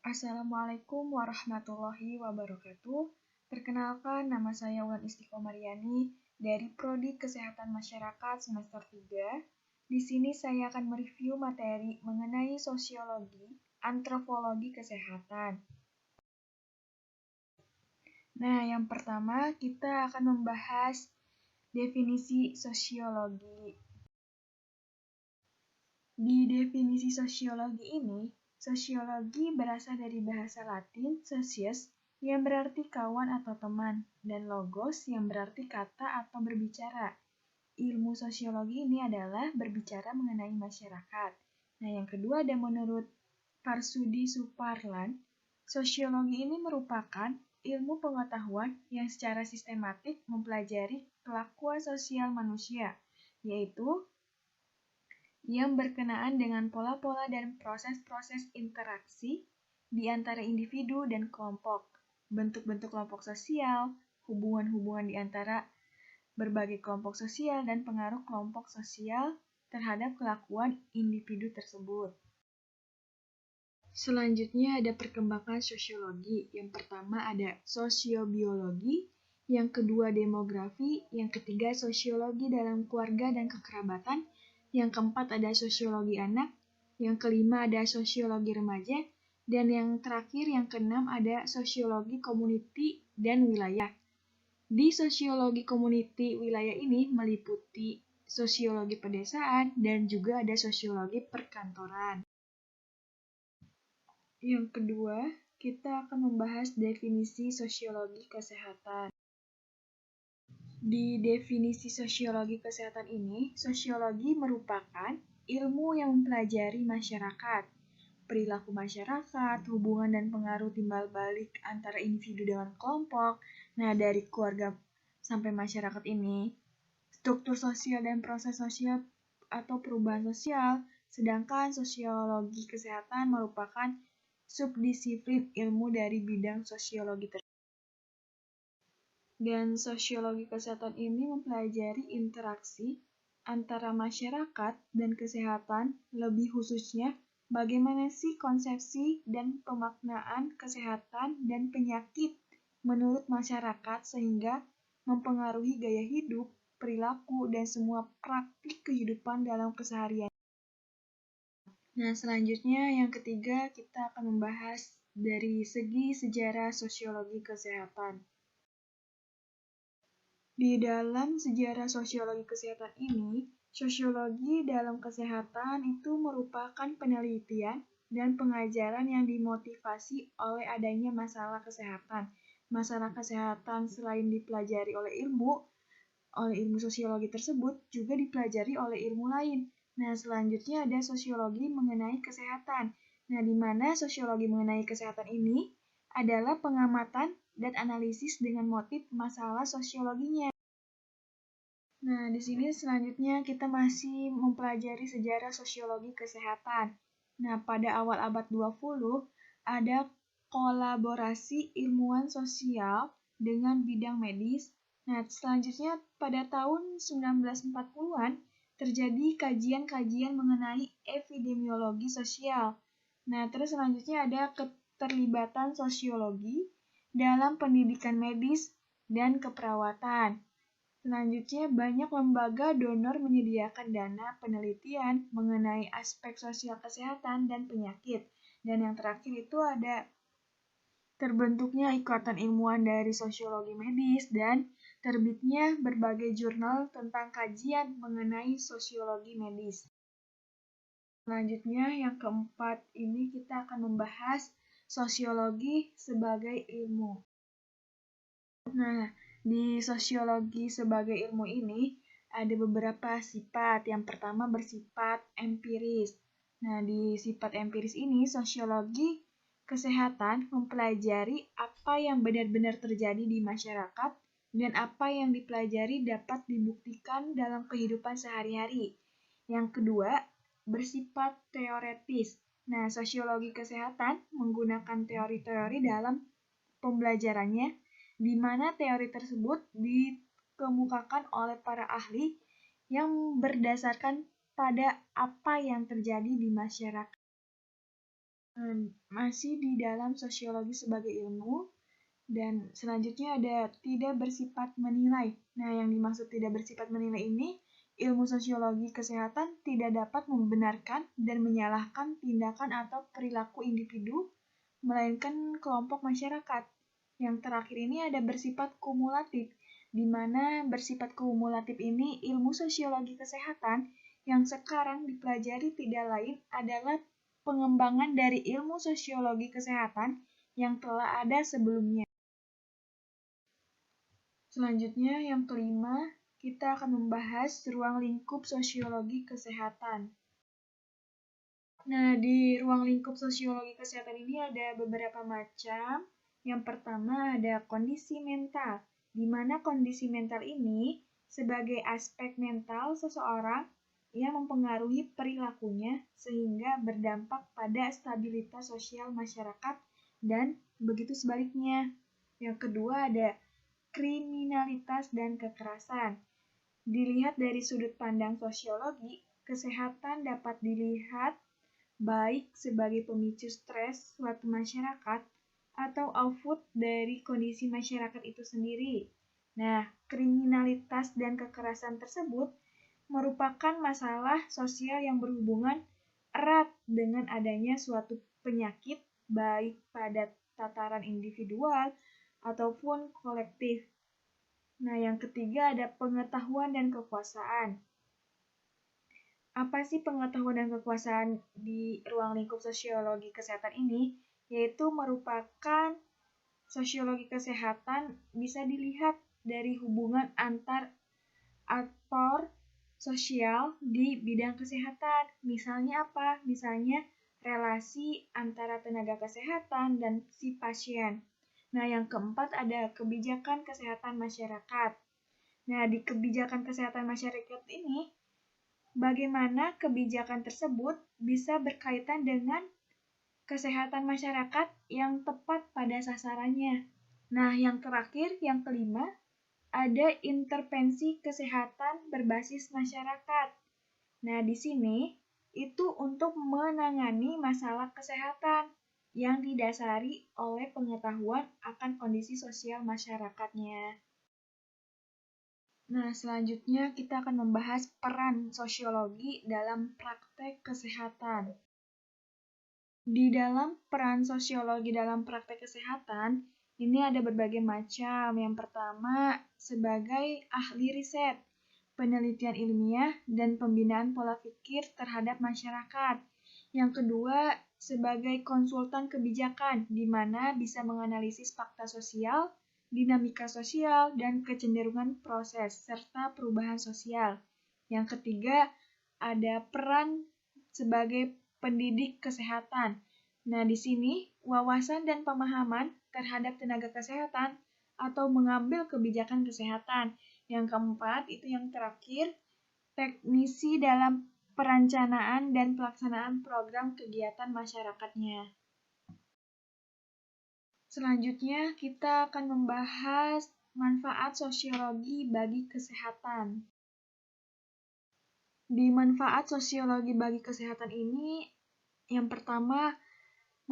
Assalamualaikum warahmatullahi wabarakatuh. Perkenalkan, nama saya Wulan Istiqomariani dari Prodi Kesehatan Masyarakat semester 3. Di sini saya akan mereview materi mengenai sosiologi, antropologi kesehatan. Nah, yang pertama kita akan membahas definisi sosiologi. Di definisi sosiologi ini, sosiologi berasal dari bahasa Latin socius yang berarti kawan atau teman, dan logos yang berarti kata atau berbicara. Ilmu sosiologi ini adalah berbicara mengenai masyarakat. Nah, yang kedua ada menurut Parsudi Suparlan, sosiologi ini merupakan ilmu pengetahuan yang secara sistematik mempelajari kelakuan sosial manusia, yaitu yang berkenaan dengan pola-pola dan proses-proses interaksi di antara individu dan kelompok, bentuk-bentuk kelompok sosial, hubungan-hubungan di antara berbagai kelompok sosial, dan pengaruh kelompok sosial terhadap kelakuan individu tersebut. Selanjutnya ada perkembangan sosiologi. Yang pertama ada sosiobiologi, yang kedua demografi, yang ketiga sosiologi dalam keluarga dan kekerabatan, yang keempat ada sosiologi anak, yang kelima ada sosiologi remaja, dan yang terakhir yang keenam ada sosiologi komuniti dan wilayah. Di sosiologi komuniti wilayah ini meliputi sosiologi pedesaan dan juga ada sosiologi perkantoran. Yang kedua, kita akan membahas definisi sosiologi kesehatan. Di definisi sosiologi kesehatan ini, sosiologi merupakan ilmu yang mempelajari masyarakat, perilaku masyarakat, hubungan dan pengaruh timbal balik antara individu dengan kelompok. Nah, dari keluarga sampai masyarakat ini, struktur sosial dan proses sosial atau perubahan sosial, sedangkan sosiologi kesehatan merupakan subdisiplin ilmu dari bidang sosiologi tersebut. Dan sosiologi kesehatan ini mempelajari interaksi antara masyarakat dan kesehatan, lebih khususnya bagaimana sih konsepsi dan pemaknaan kesehatan dan penyakit menurut masyarakat sehingga mempengaruhi gaya hidup, perilaku, dan semua praktik kehidupan dalam keseharian. Nah, selanjutnya yang ketiga kita akan membahas dari segi sejarah sosiologi kesehatan. Di dalam sejarah sosiologi kesehatan ini, sosiologi dalam kesehatan itu merupakan penelitian dan pengajaran yang dimotivasi oleh adanya masalah kesehatan. Masalah kesehatan selain dipelajari oleh ilmu sosiologi tersebut juga dipelajari oleh ilmu lain. Nah, selanjutnya ada sosiologi mengenai kesehatan. Nah, di mana sosiologi mengenai kesehatan ini adalah pengamatan dan analisis dengan motif masalah sosiologinya. Nah, di sini selanjutnya kita masih mempelajari sejarah sosiologi kesehatan. Nah, pada awal abad 20 ada kolaborasi ilmuwan sosial dengan bidang medis. Nah, selanjutnya pada tahun 1940-an terjadi kajian-kajian mengenai epidemiologi sosial. Nah, terus selanjutnya ada keterlibatan sosiologi dalam pendidikan medis dan keperawatan. Selanjutnya, banyak lembaga donor menyediakan dana penelitian mengenai aspek sosial kesehatan dan penyakit. Dan yang terakhir itu ada terbentuknya ikatan ilmuwan dari sosiologi medis dan terbitnya berbagai jurnal tentang kajian mengenai sosiologi medis. Selanjutnya, yang keempat ini kita akan membahas sosiologi sebagai ilmu. Nah, di sosiologi sebagai ilmu ini ada beberapa sifat. Yang pertama bersifat empiris. Nah, di sifat empiris ini sosiologi kesehatan mempelajari apa yang benar-benar terjadi di masyarakat dan apa yang dipelajari dapat dibuktikan dalam kehidupan sehari-hari. Yang kedua, bersifat teoretis. Nah, sosiologi kesehatan menggunakan teori-teori dalam pembelajarannya, di mana teori tersebut dikemukakan oleh para ahli yang berdasarkan pada apa yang terjadi di masyarakat. Masih di dalam sosiologi sebagai ilmu, dan selanjutnya ada tidak bersifat menilai. Nah, yang dimaksud tidak bersifat menilai ini, ilmu sosiologi kesehatan tidak dapat membenarkan dan menyalahkan tindakan atau perilaku individu, melainkan kelompok masyarakat. Yang terakhir ini ada bersifat kumulatif, di mana bersifat kumulatif ini ilmu sosiologi kesehatan yang sekarang dipelajari tidak lain adalah pengembangan dari ilmu sosiologi kesehatan yang telah ada sebelumnya. Selanjutnya, yang kelima, kita akan membahas ruang lingkup sosiologi kesehatan. Nah, di ruang lingkup sosiologi kesehatan ini ada beberapa macam. Yang pertama ada kondisi mental, di mana kondisi mental ini sebagai aspek mental seseorang yang mempengaruhi perilakunya sehingga berdampak pada stabilitas sosial masyarakat dan begitu sebaliknya. Yang kedua ada kriminalitas dan kekerasan. Dilihat dari sudut pandang sosiologi, kesehatan dapat dilihat baik sebagai pemicu stres suatu masyarakat atau output dari kondisi masyarakat itu sendiri. Nah, kriminalitas dan kekerasan tersebut merupakan masalah sosial yang berhubungan erat dengan adanya suatu penyakit baik pada tataran individual ataupun kolektif. Nah, yang ketiga ada pengetahuan dan kekuasaan. Apa sih pengetahuan dan kekuasaan di ruang lingkup sosiologi kesehatan ini? Yaitu merupakan sosiologi kesehatan bisa dilihat dari hubungan antar aktor sosial di bidang kesehatan. Misalnya apa? Misalnya relasi antara tenaga kesehatan dan si pasien. Nah, yang keempat ada kebijakan kesehatan masyarakat. Nah, di kebijakan kesehatan masyarakat ini, bagaimana kebijakan tersebut bisa berkaitan dengan kesehatan masyarakat yang tepat pada sasarannya. Nah, yang terakhir, yang kelima, ada intervensi kesehatan berbasis masyarakat. Nah, di sini itu untuk menangani masalah kesehatan yang didasari oleh pengetahuan akan kondisi sosial masyarakatnya. Nah, selanjutnya kita akan membahas peran sosiologi dalam praktek kesehatan. Di dalam peran sosiologi dalam praktek kesehatan, ini ada berbagai macam. Yang pertama, sebagai ahli riset, penelitian ilmiah, dan pembinaan pola pikir terhadap masyarakat. Yang kedua, sebagai konsultan kebijakan, di mana bisa menganalisis fakta sosial, dinamika sosial, dan kecenderungan proses, serta perubahan sosial. Yang ketiga, ada peran sebagai pendidik kesehatan. Nah, di sini wawasan dan pemahaman terhadap tenaga kesehatan atau mengambil kebijakan kesehatan. Yang keempat, itu yang terakhir, teknisi dalam perencanaan dan pelaksanaan program kegiatan masyarakatnya. Selanjutnya, kita akan membahas manfaat sosiologi bagi kesehatan. Di manfaat sosiologi bagi kesehatan ini, yang pertama,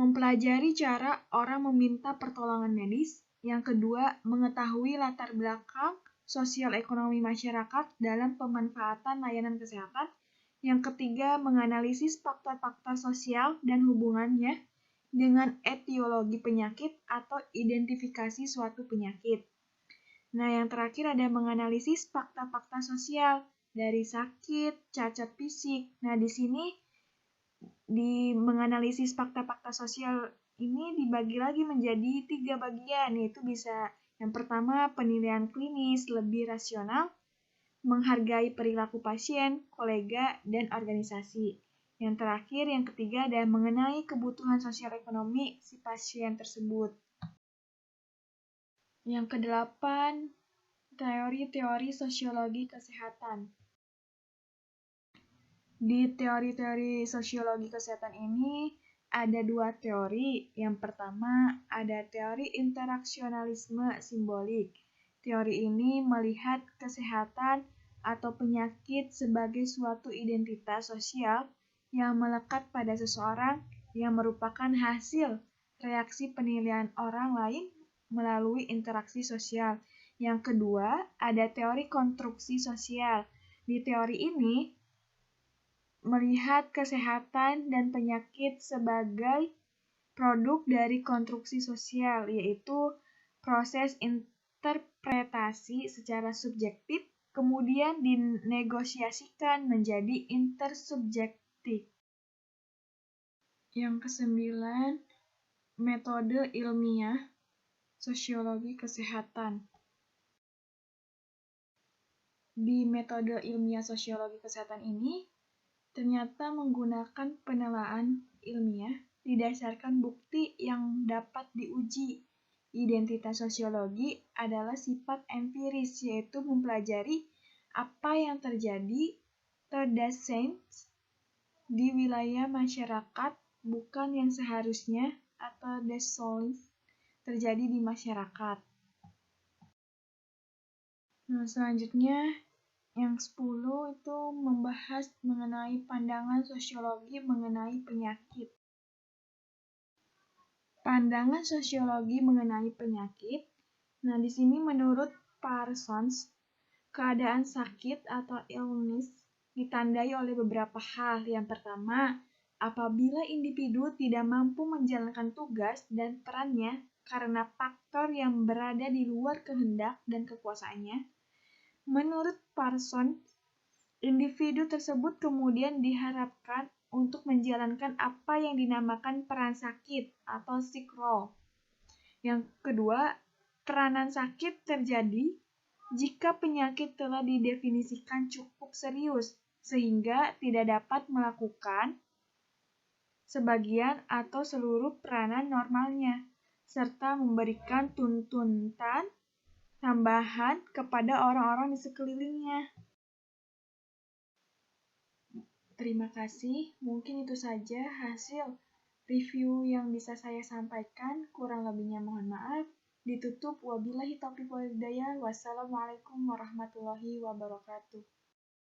mempelajari cara orang meminta pertolongan medis. Yang kedua, mengetahui latar belakang sosial ekonomi masyarakat dalam pemanfaatan layanan kesehatan. Yang ketiga, menganalisis faktor-faktor sosial dan hubungannya dengan etiologi penyakit atau identifikasi suatu penyakit. Nah, yang terakhir ada menganalisis fakta-fakta sosial dari sakit, cacat fisik. Nah, di sini di menganalisis fakta-fakta sosial ini dibagi lagi menjadi 3 bagian, yaitu bisa yang pertama penilaian klinis lebih rasional, menghargai perilaku pasien, kolega, dan organisasi. Yang terakhir, yang ketiga ada mengenai kebutuhan sosial ekonomi si pasien tersebut. Yang kedelapan, teori-teori sosiologi kesehatan. Di teori-teori sosiologi kesehatan ini ada 2 teori. Yang pertama ada teori interaksionalisme simbolik. Teori ini melihat kesehatan atau penyakit sebagai suatu identitas sosial yang melekat pada seseorang yang merupakan hasil reaksi penilaian orang lain melalui interaksi sosial. Yang kedua, ada teori konstruksi sosial. Di teori ini, melihat kesehatan dan penyakit sebagai produk dari konstruksi sosial, yaitu proses interpretasi secara subjektif, kemudian dinegosiasikan menjadi intersubjektif. Yang kesembilan, metode ilmiah sosiologi kesehatan. Di metode ilmiah sosiologi kesehatan ini, ternyata menggunakan penelaahan ilmiah didasarkan bukti yang dapat diuji. Identitas sosiologi adalah sifat empiris, yaitu mempelajari apa yang terjadi di wilayah masyarakat, bukan yang seharusnya atau terjadi di masyarakat. Nah, selanjutnya yang 10 itu membahas mengenai pandangan sosiologi mengenai penyakit. Pandangan sosiologi mengenai penyakit. Nah, di sini menurut Parsons, keadaan sakit atau illness ditandai oleh beberapa hal. Yang pertama, apabila individu tidak mampu menjalankan tugas dan perannya karena faktor yang berada di luar kehendak dan kekuasaannya. Menurut Parsons, individu tersebut kemudian diharapkan untuk menjalankan apa yang dinamakan peran sakit atau sick role. Yang kedua, peranan sakit terjadi jika penyakit telah didefinisikan cukup serius sehingga tidak dapat melakukan sebagian atau seluruh peranan normalnya, serta memberikan tuntutan tambahan kepada orang-orang di sekelilingnya. Terima kasih, mungkin itu saja hasil review yang bisa saya sampaikan. Kurang lebihnya mohon maaf. Ditutup, wabillahi taufiq wal hidayah. Wassalamualaikum warahmatullahi wabarakatuh.